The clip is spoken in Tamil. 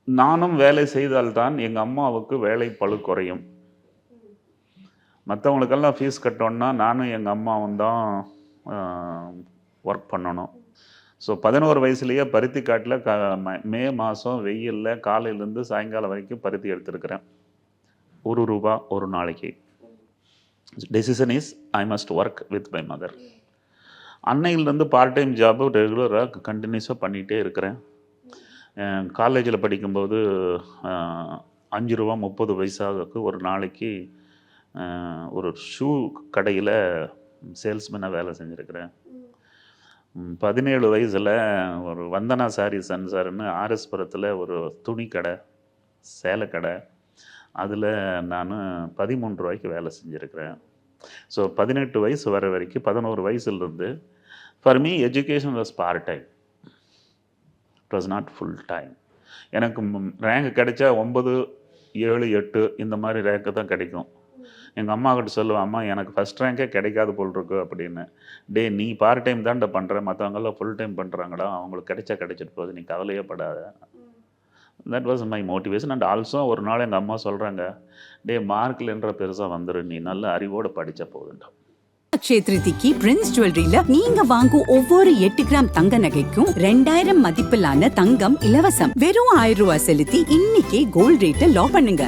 நானும் வேலை செய்தால்தான் எங்கள் அம்மாவுக்கு வேலை பளு குறையும். மற்றவங்களுக்கெல்லாம் ஃபீஸ் கட்டோன்னா நானும் எங்கள் அம்மாவும் தான் ஒர்க் பண்ணணும். ஸோ 11 வயசுலேயே பருத்தி காட்டில் மே மாதம் வெயிலில் காலையிலேருந்து சாயங்காலம் வரைக்கும் பருத்தி எடுத்திருக்கிறேன். ₹1 ஒரு நாளைக்கு. Decision is I must work with my mother. அன்னையிலேருந்து பார்ட் டைம் ஜாபு ரெகுலராக கண்டினியூஸாக பண்ணிகிட்டே இருக்கிறேன். காலேஜில் படிக்கும்போது ₹5 30 பைசாவுக்கு ஒரு நாளைக்கு ஒரு ஷூ கடையில் சேல்ஸ்மேனாக வேலை செஞ்சுருக்கிறேன். 17 வயசில் ஒரு வந்தனா சாரி சன்சார்னு ஆர்எஸ்புரத்தில் ஒரு துணி கடை, சேலை கடை, அதில் நான் ₹13 வேலை செஞ்சுருக்கிறேன். ஸோ 18 வயசு வர வரைக்கும் 11 வயசுலேருந்து for me education was part time. It was not full time. எனக்கு ரேங்க் கிடைச்சா 9, 7, 8 இந்த மாதிரி ரேங்க்கு தான் கிடைக்கும். எங்கள் அம்மா கிட்ட சொல்லுவேன், அம்மா எனக்கு ஃபஸ்ட் ரேங்கே கிடைக்காது போல் இருக்கு அப்படின்னு. டே நீ பார்ட் டைம் தான்டா பண்ணுற, மற்றவங்கெல்லாம் ஃபுல் டைம் பண்ணுறாங்கடா, அவங்களுக்கு கிடைச்சிட்டு போகுது, நீ கவலையே படாத. That was my motivation. And also ஒரு நாள் எங்கள் அம்மா சொல்கிறாங்க, டே மார்க்லன்ற பெருசாக வந்துடும், நீ நல்ல அறிவோடு படித்த போகுதுண்டா. அக்ஷய திருதிக்கு பிரின்ஸ் ஜுவல்லரியில நீங்க வாங்கும் ஒவ்வொரு 8 கிராம் தங்க நகைக்கும் 2000 மதிப்பிலான தங்கம் இலவசம். வெறும் ₹1000 செலுத்தி இன்னைக்கே கோல்ட் ரேட்டை லாக் பண்ணுங்க.